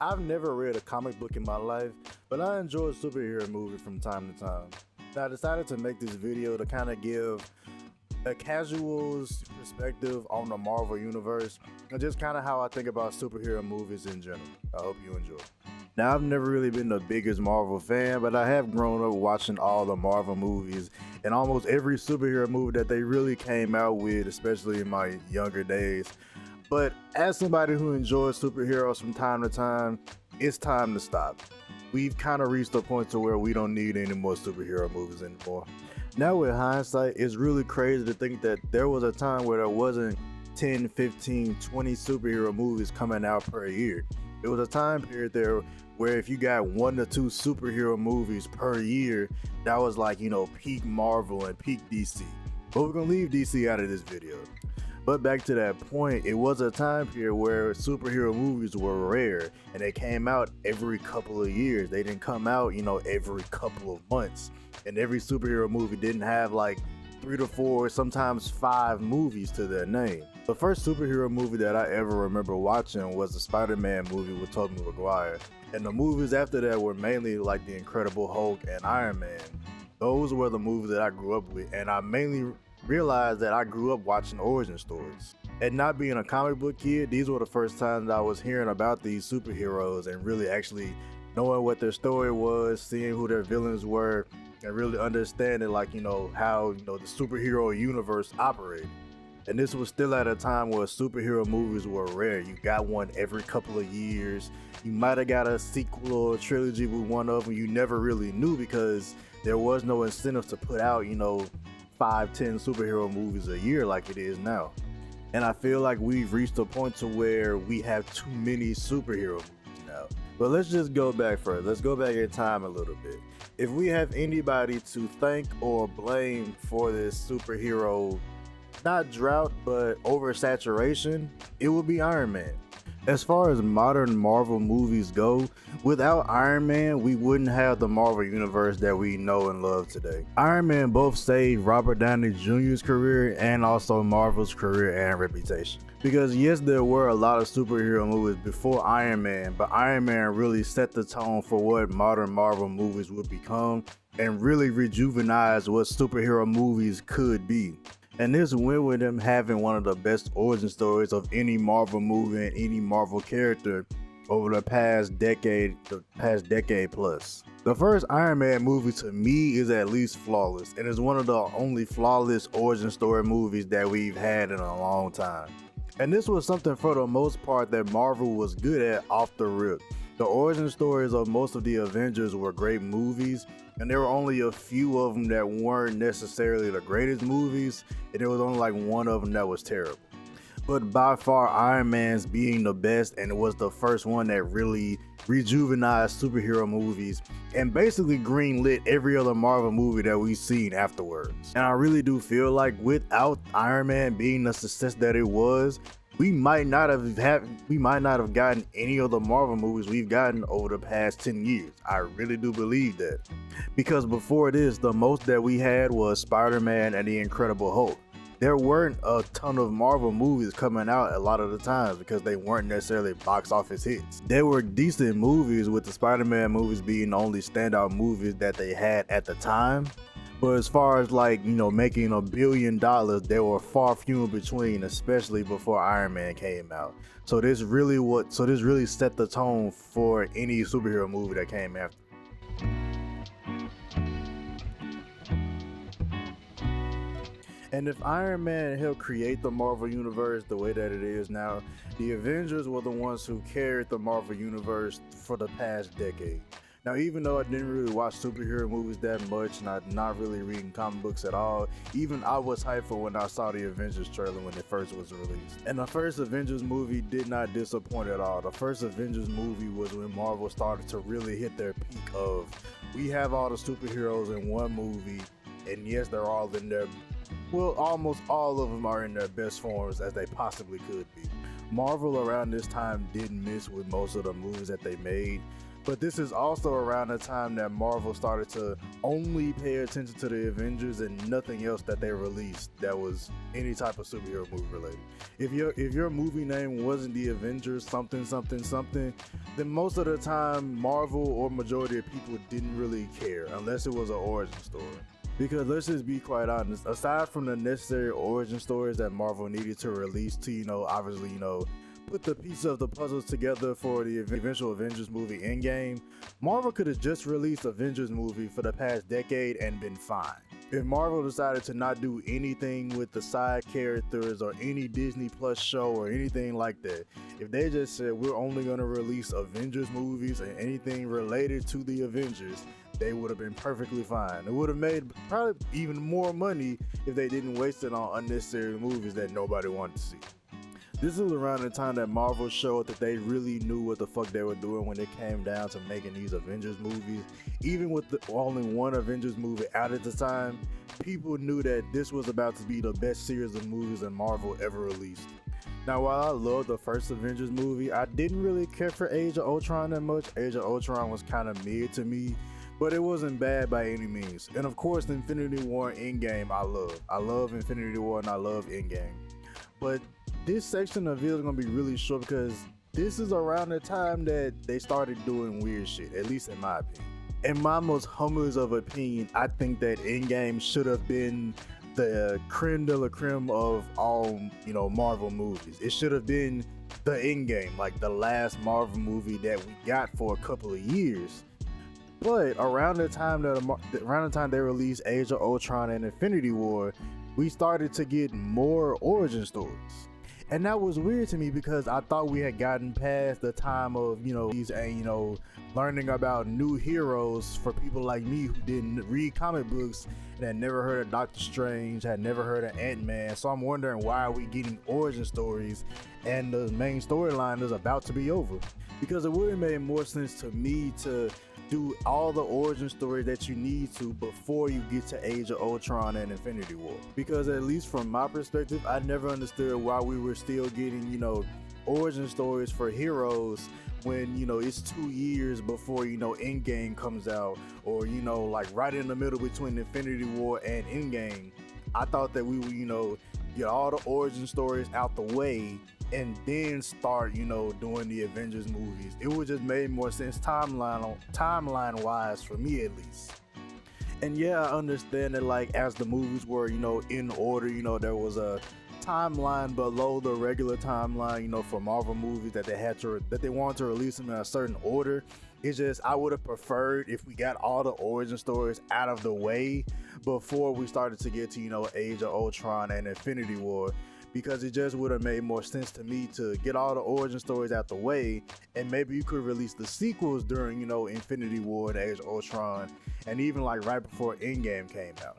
I've never read a comic book in my life, but I enjoy superhero movies from time to time. Now, I decided to make this video to kind of give a casual's perspective on the Marvel Universe and just kind of how I think about superhero movies in general. I hope you enjoy. Now, I've never really been the biggest Marvel fan, but I have grown up watching all the Marvel movies and almost every superhero movie that they really came out with, especially in my younger days. But as somebody who enjoys superheroes from time to time, it's time to stop. We've kind of reached a point to where we don't need any more superhero movies anymore. Now with hindsight, it's really crazy to think that there was a time where there wasn't 10, 15, 20 superhero movies coming out per year. It was a time period there where if you got 1 to 2 superhero movies per year, that was like, peak Marvel and peak DC. But we're gonna leave DC out of this video. But back to that point, it was a time period where superhero movies were rare and they came out every couple of years. They didn't come out, every couple of months. And every superhero movie didn't have like 3 to 4, sometimes 5 movies to their name. The first superhero movie that I ever remember watching was the Spider-Man movie with Tobey Maguire. And the movies after that were mainly like The Incredible Hulk and Iron Man. Those were the movies that I grew up with, and I mainly realized that I grew up watching origin stories. And not being a comic book kid, these were the first times I was hearing about these superheroes and really actually knowing what their story was, seeing who their villains were, and really understanding how the superhero universe operated. And this was still at a time where superhero movies were rare. You got one every couple of years. You might have got a sequel or a trilogy with one of them. You never really knew because there was no incentive to put out 5, 10 superhero movies a year like it is now. And I feel like we've reached a point to where we have too many superhero movies now. But let's just go back first. Let's go back in time a little bit. If we have anybody to thank or blame for this superhero, not drought, but oversaturation, it would be Iron Man. As far as modern Marvel movies go, without Iron Man, we wouldn't have the Marvel Universe that we know and love today. Iron Man both saved Robert Downey Jr.'s career and also Marvel's career and reputation. Because yes, there were a lot of superhero movies before Iron Man, but Iron Man really set the tone for what modern Marvel movies would become and really rejuvenized what superhero movies could be. And this went with him having one of the best origin stories of any Marvel movie and any Marvel character over the past decade plus. The first Iron Man movie to me is at least flawless, and is one of the only flawless origin story movies that we've had in a long time. And this was something for the most part that Marvel was good at off the rip. The origin stories of most of the Avengers were great movies, and there were only a few of them that weren't necessarily the greatest movies, and there was only like one of them that was terrible. But by far, Iron Man's being the best, and it was the first one that really rejuvenized superhero movies and basically greenlit every other Marvel movie that we've seen afterwards. And I really do feel like without Iron Man being the success that it was, we might not have gotten any of the Marvel movies we've gotten over the past 10 years. I really do believe that. Because before this, the most that we had was Spider-Man and The Incredible Hulk. There weren't a ton of Marvel movies coming out a lot of the times because they weren't necessarily box office hits. There were decent movies, with the Spider-Man movies being the only standout movies that they had at the time. But as far as making $1 billion, there were far few in between, especially before Iron Man came out. So this really set the tone for any superhero movie that came after. And if Iron Man helped create the Marvel Universe the way that it is now, the Avengers were the ones who carried the Marvel Universe for the past decade. Now, even though I didn't really watch superhero movies that much and I'm not really reading comic books at all, even I was hyped for when I saw the Avengers trailer when it first was released. And the first Avengers movie did not disappoint at all. The first Avengers movie was when Marvel started to really hit their peak of, we have all the superheroes in one movie, and yes, they're all in their, almost all of them are in their best forms as they possibly could be. Marvel around this time didn't miss with most of the movies that they made. But this is also around the time that Marvel started to only pay attention to the Avengers and nothing else that they released that was any type of superhero movie related. If your movie name wasn't the Avengers something something something, then most of the time Marvel or majority of people didn't really care unless it was an origin story. Because let's just be quite honest, aside from the necessary origin stories that Marvel needed to release to, obviously, put the pieces of the puzzles together for the eventual Avengers movie Endgame, Marvel could have just released Avengers movie for the past decade and been fine. If Marvel decided to not do anything with the side characters or any Disney Plus show or anything like that, if they just said we're only going to release Avengers movies and anything related to the Avengers, they would have been perfectly fine. It would have made probably even more money if they didn't waste it on unnecessary movies that nobody wanted to see. This is around the time that Marvel showed that they really knew what the fuck they were doing when it came down to making these Avengers movies. Even with only one Avengers movie out at the time, people knew that this was about to be the best series of movies that Marvel ever released. Now, while I loved the first Avengers movie, I didn't really care for Age of Ultron that much. Age of Ultron was kind of mid to me, but it wasn't bad by any means. And of course, Infinity War and Endgame I love. I love Infinity War and I love Endgame. But this section of video is going to be really short because this is around the time that they started doing weird shit, at least in my opinion. In my most humblest of opinion, I think that Endgame should have been the creme de la creme of all, Marvel movies. It should have been the Endgame, like the last Marvel movie that we got for a couple of years. But around the time they released Age of Ultron and Infinity War, we started to get more origin stories. And that was weird to me because I thought we had gotten past the time of, learning about new heroes for people like me who didn't read comic books and had never heard of Doctor Strange, had never heard of Ant-Man. So I'm wondering, why are we getting origin stories and the main storyline is about to be over? Because it would have made more sense to me to do all the origin stories that you need to before you get to Age of Ultron and Infinity War. Because at least from my perspective, I never understood why we were still getting, origin stories for heroes when, it's 2 years before, Endgame comes out, or, like right in the middle between Infinity War and Endgame. I thought that we would, get all the origin stories out the way and then start, doing the Avengers movies. It would just make more sense timeline wise for me at least. And yeah, I understand that like as the movies were, in order, there was a timeline below the regular timeline, for Marvel movies that they wanted to release them in a certain order. It's just I would have preferred if we got all the origin stories out of the way before we started to get to, Age of Ultron and Infinity War. Because it just would have made more sense to me to get all the origin stories out the way, and maybe you could release the sequels during, Infinity War and Age of Ultron, and even like right before Endgame came out.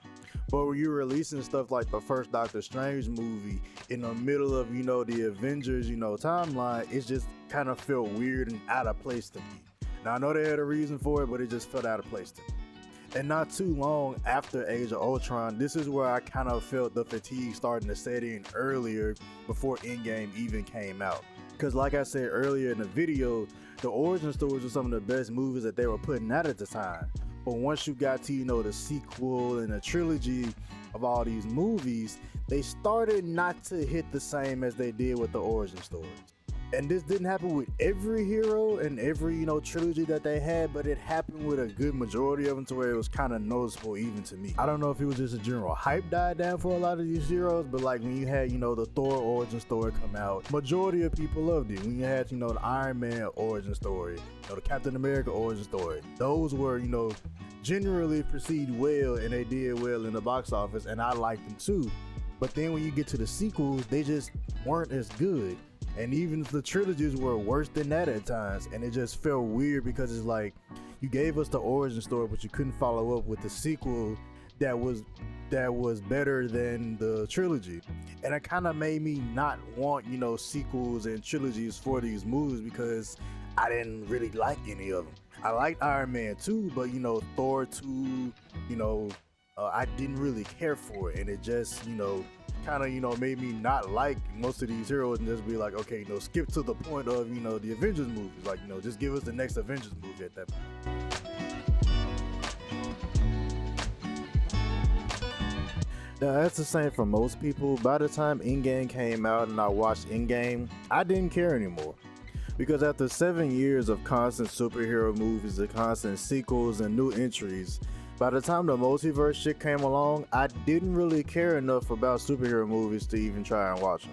But when you're releasing stuff like the first Doctor Strange movie in the middle of, the Avengers, timeline, it just kind of felt weird and out of place to me. Now I know they had a reason for it, but it just felt out of place to me. And not too long after Age of Ultron, this is where I kind of felt the fatigue starting to set in earlier before Endgame even came out. Because like I said earlier in the video, the origin stories were some of the best movies that they were putting out at the time. But once you got to, the sequel and the trilogy of all these movies, they started not to hit the same as they did with the origin stories. And this didn't happen with every hero and every, trilogy that they had, but it happened with a good majority of them to where it was kind of noticeable even to me. I don't know if it was just a general hype died down for a lot of these heroes, but like when you had, the Thor origin story come out, majority of people loved it. When you had, the Iron Man origin story, the Captain America origin story, those were, generally perceived well and they did well in the box office, and I liked them too. But then when you get to the sequels, they just weren't as good. And even the trilogies were worse than that at times, and it just felt weird because it's like you gave us the origin story, but you couldn't follow up with the sequel that was better than the trilogy. And it kind of made me not want, sequels and trilogies for these movies because I didn't really like any of them. I liked Iron Man 2, but Thor 2, I didn't really care for it, and it just, kind of, you know, made me not like most of these heroes and just be like, okay, you know, skip to the point of, you know, the Avengers movies. Like, you know, just give us the next Avengers movie at that point. Now, that's the same for most people. By the time Endgame came out and I watched Endgame, I didn't care anymore. Because after 7 years of constant superhero movies, the constant sequels and new entries, by the time the multiverse shit came along, I didn't really care enough about superhero movies to even try and watch them.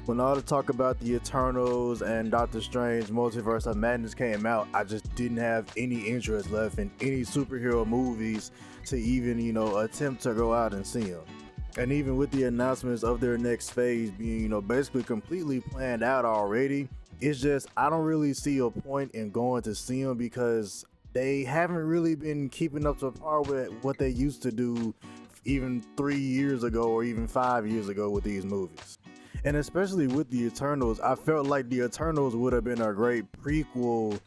When all the talk about the Eternals and Doctor Strange Multiverse of Madness came out, I just didn't have any interest left in any superhero movies to even, you know, attempt to go out and see them. And even with the announcements of their next phase being, you know, basically completely planned out already, it's just, I don't really see a point in going to see them because they haven't really been keeping up to par with what they used to do even 3 years ago or even 5 years ago with these movies. And especially with the Eternals, I felt like the Eternals would have been a great prequel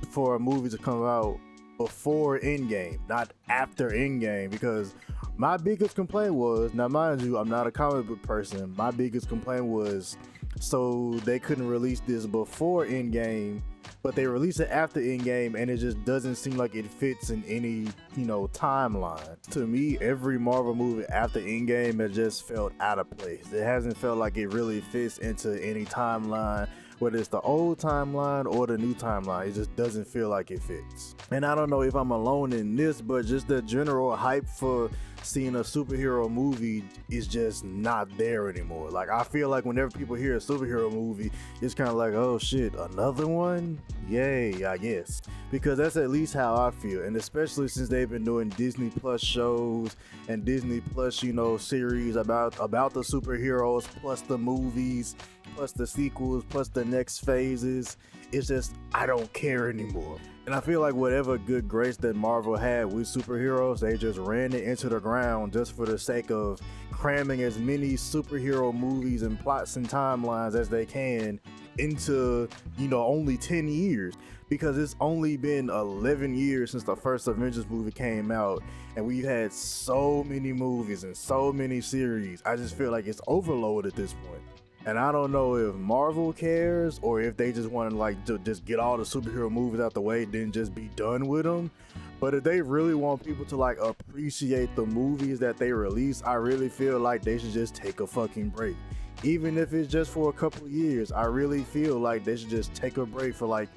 for a movie to come out before Endgame, not after Endgame, because my biggest complaint was, now mind you, I'm not a comic book person, my biggest complaint was, so they couldn't release this before Endgame, but they release it after Endgame, and it just doesn't seem like it fits in any, you know, timeline. To me, every Marvel movie after Endgame has just felt out of place. It hasn't felt like it really fits into any timeline, whether it's the old timeline or the new timeline. It just doesn't feel like it fits. And I don't know if I'm alone in this, but just the general hype for seeing a superhero movie is just not there anymore. Like, I feel like whenever people hear a superhero movie, it's kind of like, oh shit, another one? Yay, I guess. Because that's at least how I feel. And especially since they've been doing Disney Plus shows and Disney Plus, you know, series about the superheroes, plus the movies, plus the sequels, plus the next phases. It's just, I don't care anymore. And I feel like whatever good grace that Marvel had with superheroes, they just ran it into the ground just for the sake of cramming as many superhero movies and plots and timelines as they can into, you know, only 10 years. Because it's only been 11 years since the first Avengers movie came out, and we've had so many movies and so many series. I just feel like it's overload at this point. And I don't know if Marvel cares or if they just want to like just get all the superhero movies out the way, then just be done with them. But if they really want people to like appreciate the movies that they release, I really feel like they should just take a fucking break. Even if it's just for a couple years, I really feel like they should just take a break for like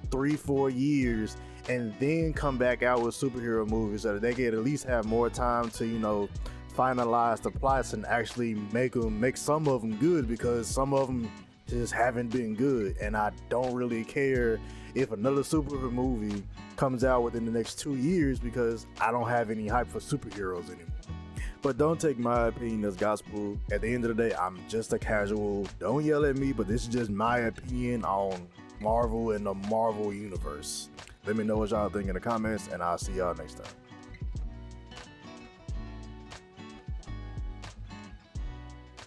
3-4 years and then come back out with superhero movies so that they can at least have more time to, you know, finalize the plots and actually make some of them good, because some of them just haven't been good. And I don't really care if another superhero movie comes out within the next 2 years, because I don't have any hype for superheroes anymore. But don't take my opinion as gospel. At the end of the day, I'm just a casual. Don't yell at me, but this is just my opinion on Marvel and the Marvel universe. Let me know what y'all think in the comments, and I'll see y'all next time.